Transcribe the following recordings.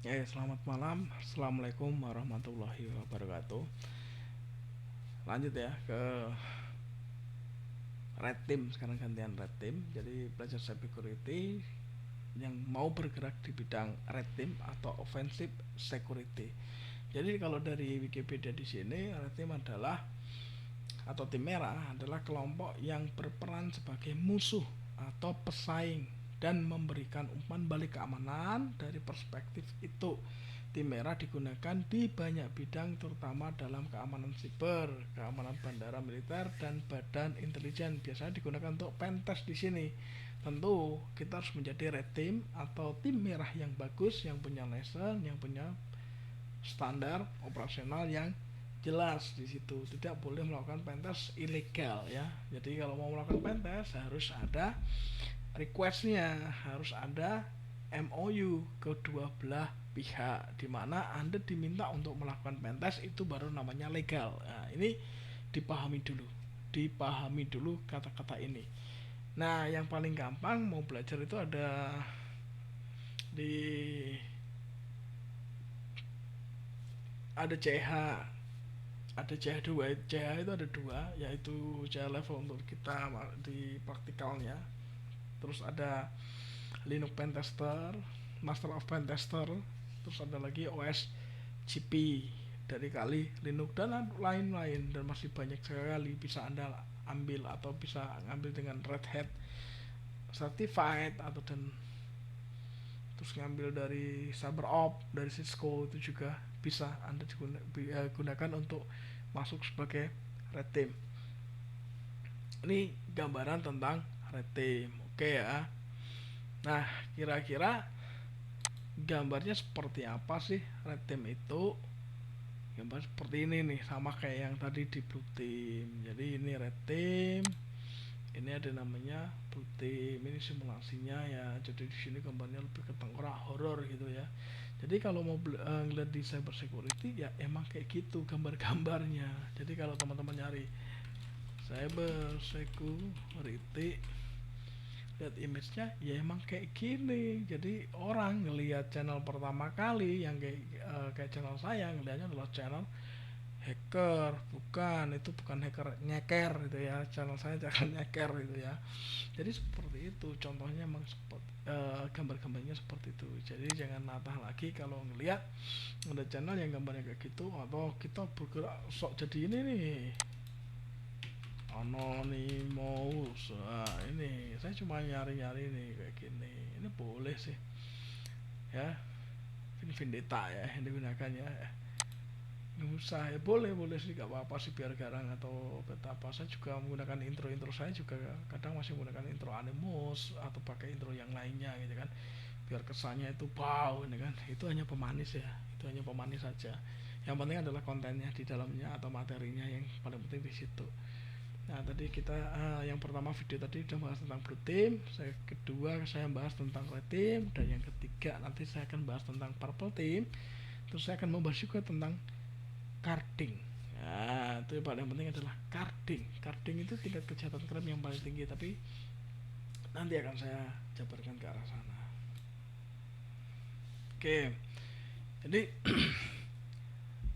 Selamat malam. Assalamualaikum warahmatullahi wabarakatuh. Lanjut ya ke red team. Sekarang gantian red team. Jadi belajar security yang mau bergerak di bidang red team atau offensive security. Jadi kalau dari Wikipedia di sini, red team adalah atau tim merah adalah kelompok yang berperan sebagai musuh atau pesaing dan memberikan umpan balik keamanan. Dari perspektif itu, tim merah digunakan di banyak bidang, terutama dalam keamanan siber, keamanan bandara militer, dan badan intelijen. Biasanya digunakan untuk pentest di sini. Tentu kita harus menjadi red team atau tim merah yang bagus, yang punya lesson, yang punya standar operasional yang jelas. Di situ tidak boleh melakukan pentest ilegal ya. Jadi kalau mau melakukan pentest harus ada requestnya, harus ada MOU kedua belah pihak, di mana Anda diminta untuk melakukan pentest, itu baru namanya legal. Nah, ini dipahami dulu. Dipahami dulu kata-kata ini. Nah, yang paling gampang mau belajar itu ada di ada CH, ada CH2. CH itu ada dua, yaitu CH level untuk kita di praktikalnya. Terus ada Linux Pentester, Master of Pentester. Terus ada lagi OS GP dari kali Linux dan lain-lain, dan masih banyak sekali bisa Anda ambil atau bisa ngambil dengan Red Hat Certified atau dan terus ngambil dari CyberOp dari Cisco, itu juga bisa Anda gunakan untuk masuk sebagai red team. Ini gambaran tentang red team. Oke ya. Nah, kira-kira gambarnya seperti apa sih red team itu? Gambar seperti ini nih, sama kayak yang tadi di blue team. Jadi ini red team, ini ada namanya blue team. Ini simulasinya ya. Jadi di sini gambarnya lebih ke tengkorak horor gitu ya. Jadi kalau mau ngeliat di cyber security ya emang kayak gitu gambar-gambarnya. Jadi kalau teman-teman nyari cyber security, lihat image-nya ya emang kayak gini. Jadi orang ngelihat channel pertama kali yang kayak channel saya, ngelihatnya adalah channel hacker. Bukan, itu bukan hacker nyeker gitu ya. Channel saya jangan nyeker gitu ya. Jadi seperti itu contohnya, emang seperti gambar-gambarnya seperti itu. Jadi jangan natah lagi kalau ngelihat ada channel yang gambarnya kayak gitu, atau kita bergerak sok jadi ini nih Anonymous. Nah, ini saya cuma nyari-nyari nih kayak gini. Ini boleh sih ya. Ini Vendetta ya yang digunakan ya. Nggak usah ya, boleh boleh sih, gak apa-apa sih, biar garang atau betapa. Saya juga menggunakan intro-intro, saya juga kadang masih menggunakan intro Animus atau pakai intro yang lainnya gitu kan, biar kesannya itu wow ini kan. Itu hanya pemanis ya, itu hanya pemanis saja. Yang penting adalah kontennya di dalamnya atau materinya, yang paling penting di situ. Nah, tadi kita yang pertama video tadi sudah bahas tentang blue team, saya kedua saya bahas tentang red team, dan yang ketiga nanti saya akan bahas tentang purple team. Terus saya akan membahas juga tentang carding. Nah, itu yang paling penting adalah carding. Carding itu tingkat kejahatan krim yang paling tinggi, tapi nanti akan saya jabarkan ke arah sana. Oke, jadi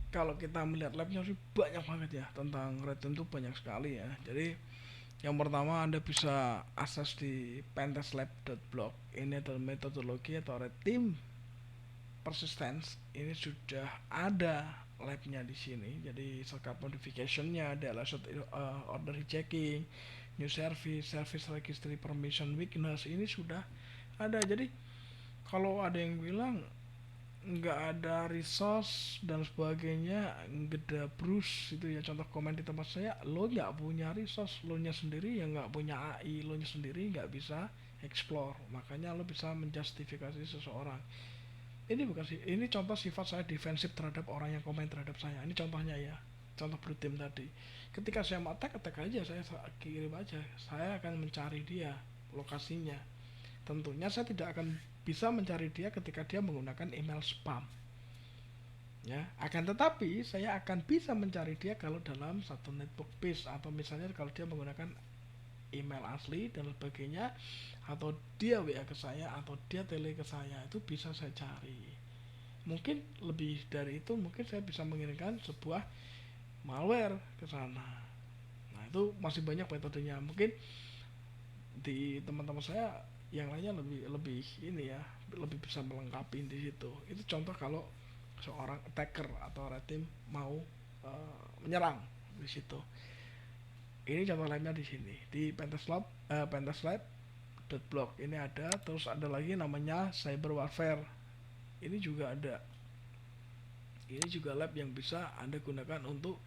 kalau kita melihat labnya sih banyak banget ya, tentang red team itu banyak sekali ya. Jadi yang pertama Anda bisa akses di pentastlab.blog. Ini adalah metodologi atau red team persistence. Ini sudah ada labnya di sini. Jadi sekat modificationnya, ada alert order hijacking, new service, service registry permission weakness, ini sudah ada. Jadi kalau ada yang bilang nggak ada resource dan sebagainya, geda brus itu ya, contoh komen di tempat saya, lo nggak punya resource, lo nya sendiri yang nggak punya AI, lo nya sendiri nggak bisa explore, makanya lo bisa menjustifikasi seseorang. Ini bukan sih, ini contoh sifat saya defensif terhadap orang yang komen terhadap saya. Ini contohnya ya, contoh blue team tadi. Ketika saya mau attack, attack aja, saya kirim aja, saya akan mencari dia lokasinya. Tentunya saya tidak akan bisa mencari dia ketika dia menggunakan email spam ya. Akan tetapi saya akan bisa mencari dia kalau dalam satu network base, atau misalnya kalau dia menggunakan email asli dan sebagainya, atau dia WA ke saya atau dia tele ke saya, itu bisa saya cari. Mungkin lebih dari itu, mungkin saya bisa mengirimkan sebuah malware ke sana. Nah itu masih banyak metodenya. Mungkin di teman-teman saya yang lainnya lebih lebih ini ya, lebih bisa melengkapi di situ. Itu contoh kalau seorang attacker atau red team mau menyerang di situ. Ini contoh lainnya di sini di pentastlab.blog ini ada. Terus ada lagi namanya cyber warfare, ini juga ada. Ini juga lab yang bisa anda gunakan untuk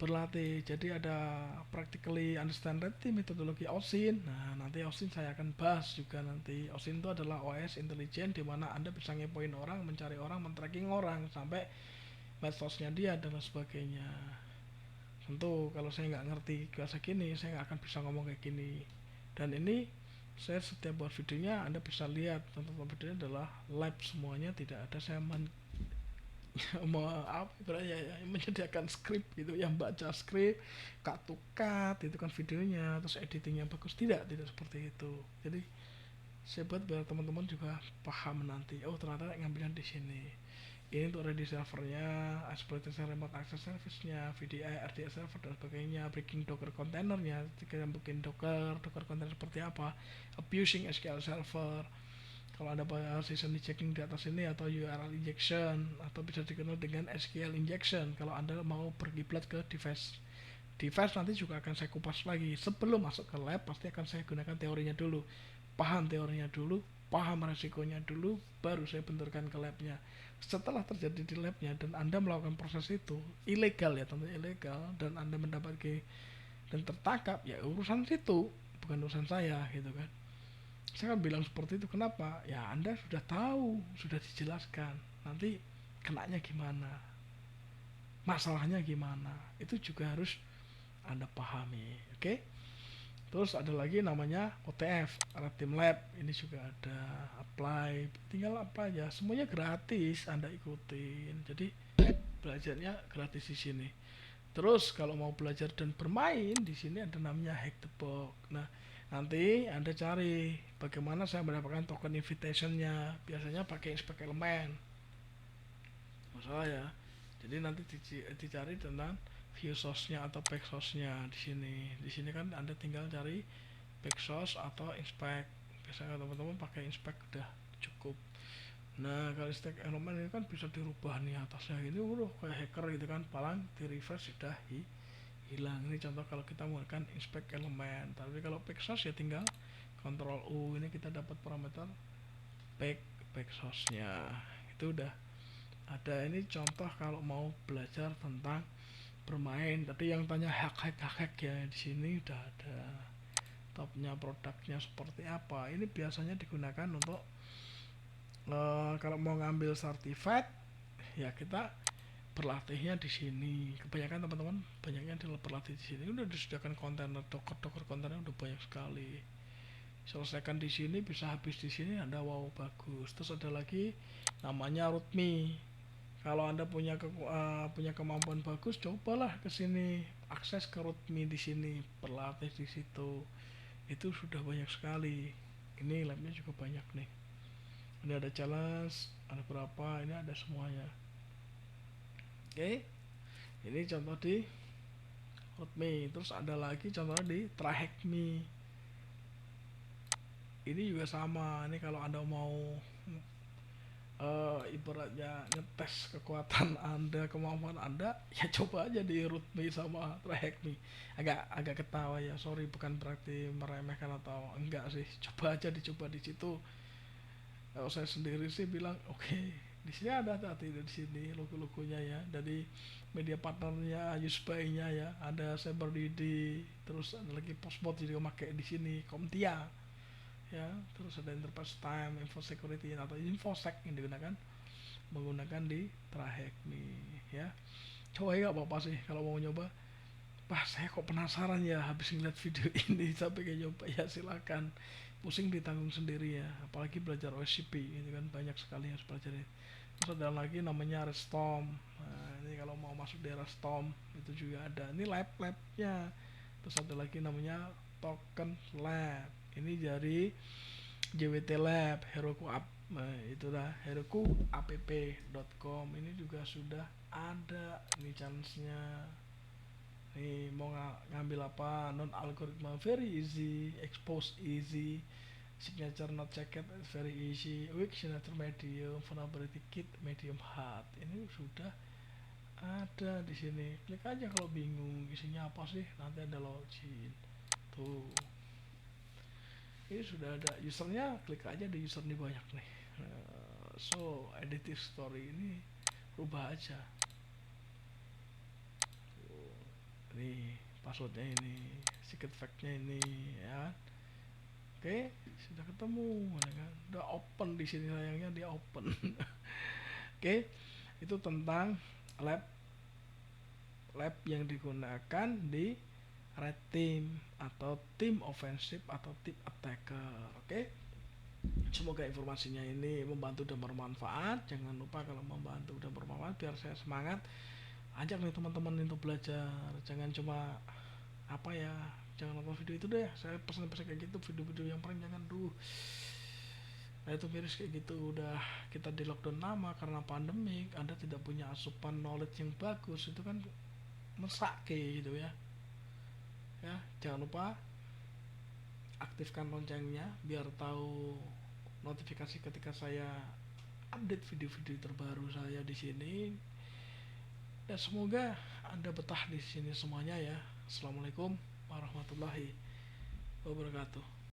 berlatih. Jadi ada practically understand red team, metodologi OSINT. Nah nanti OSINT saya akan bahas juga nanti. OSINT itu adalah OS intelijen, dimana anda bisa ngepoin orang, mencari orang, men-tracking orang sampai medsosnya dia dan sebagainya. Tentu kalau saya nggak ngerti bahasa gini, saya nggak akan bisa ngomong kayak gini. Dan ini saya setiap buat videonya anda bisa lihat, tonton videonya adalah live semuanya, tidak ada saya apa ya, menyediakan skrip gitu, yang baca skrip cut to cut itu kan videonya, terus editingnya bagus, tidak seperti itu. Jadi saya buat biar teman-teman juga paham nanti, oh ternyata ngambilnya di sini. Ini untuk ready servernya, exploitation remote access service-nya, VDI, RDS server dan sebagainya, breaking docker containernya, jika yang bikin docker container seperti apa, abusing SQL server, kalau ada season checking di atas ini, atau URL injection, atau bisa dikenal dengan SQL injection kalau anda mau berkiblat ke device nanti juga akan saya kupas lagi. Sebelum masuk ke lab pasti akan saya gunakan teorinya dulu, paham teorinya dulu, paham resikonya dulu, baru saya benturkan ke labnya. Setelah terjadi di labnya dan anda melakukan proses itu ilegal ya, tentunya ilegal, dan anda mendapatkan dan tertangkap, ya urusan situ, bukan urusan saya gitu kan. Saya kan bilang seperti itu, kenapa? Ya anda sudah tahu, sudah dijelaskan, nanti kenanya gimana, masalahnya gimana, itu juga harus anda pahami. Oke. Terus ada lagi namanya OTF, Red Team Lab. Ini juga ada, apply, tinggal apa aja, semuanya gratis, anda ikutin. Jadi belajarnya gratis di sini. Terus kalau mau belajar dan bermain di sini ada namanya Hack the Box. Nah, nanti anda cari bagaimana saya mendapatkan token invitationnya. Biasanya pakai inspect elemen. Masalah ya. Jadi nanti dicari tentang view source-nya atau back source-nya di sini. Di sini kan anda tinggal cari back source atau inspect. Biasanya teman-teman pakai inspect udah cukup. Nah kalau stack elemen ini kan bisa dirubah nih atasnya, ini udah kayak hacker gitu kan, palang di refresh sudah hilang. Ini contoh kalau kita menggunakan inspect elemen. Tapi kalau back source ya tinggal Ctrl U, ini kita dapat parameter back source nya itu udah ada. Ini contoh kalau mau belajar tentang bermain. Tadi yang tanya hack ya, di sini udah ada topnya, produknya seperti apa. Ini biasanya digunakan untuk kalau mau ngambil certificate ya kita berlatihnya di sini. Kebanyakan teman-teman banyaknya berlatih di sini. Udah disediakan kontainer docker kontainer udah banyak sekali. Selesaikan di sini bisa habis di sini, Anda wow bagus. Terus ada lagi namanya rootme. Kalau Anda punya kemampuan bagus, cobalah ke sini, akses ke rootme di sini, berlatih di situ. Itu sudah banyak sekali. Ini labnya juga banyak nih. Ini ada challenge, ada berapa, ini ada semuanya. Oke. Ini contoh di rootme. Terus ada lagi contohnya di tryhackme. Ini juga sama. Ini kalau Anda mau ibaratnya ngetes kekuatan anda, kemampuan anda, ya coba aja di rootme sama tryhackme. Agak ketawa ya, sorry, bukan berarti meremehkan atau enggak sih, coba aja, dicoba di situ. Kalau saya sendiri sih bilang oke, di sini ada hati di sini logo-logonya ya, dari media partnernya, Useby-nya ya, ada CyberDD, terus ada lagi Postbot juga pakai di sini, Comtia ya, terus ada Enterprise Time, Info Security atau Infosec yang digunakan menggunakan di tryhackme ya. Coba ya, apa-apa sih kalau mau nyoba. Wah saya kok penasaran ya habis ngeliat video ini sampai kayak nyoba, ya silakan, pusing ditanggung sendiri ya, apalagi belajar OSCP itu kan banyak sekali yang harus pelajari. Terus ada lagi namanya Restorm. Nah ini kalau mau masuk daerah Storm itu juga ada, ini labnya. Terus ada lagi namanya Token Lab, ini dari JWT Lab, Heroku Nah, itulah herokuapp.com. Ini juga sudah ada nih chance-nya. Nih mau ngambil apa? Non algoritma very easy, expose easy, signature not checked very easy, weak signature medium, vulnerability kit medium hard. Ini sudah ada di sini. Klik aja kalau bingung isinya apa sih. Nanti ada login. Tuh. Ini sudah ada usernya, klik aja di user ini banyak nih. So editing story ini rubah aja. Nih passwordnya ini, secret factnya ini, ya. Oke, sudah ketemu, ya kan? Udah open di sini, sayangnya dia open. Oke, itu tentang lab lab yang digunakan di red team atau team offensive atau team attacker. Oke, semoga informasinya ini membantu dan bermanfaat. Jangan lupa kalau membantu dan bermanfaat biar saya semangat, ajak nih teman-teman untuk belajar. Jangan cuma apa ya, jangan nonton video itu deh. Saya pesan-pesan kayak gitu, video-video yang paling jangan duh. Nah itu virus kayak gitu udah kita di lockdown lama karena pandemik. Anda tidak punya asupan knowledge yang bagus, itu kan mesake gitu ya. Ya, jangan lupa aktifkan loncengnya biar tahu notifikasi ketika saya update video-video terbaru saya di sini. Ya semoga Anda betah di sini semuanya ya. Assalamualaikum warahmatullahi wabarakatuh.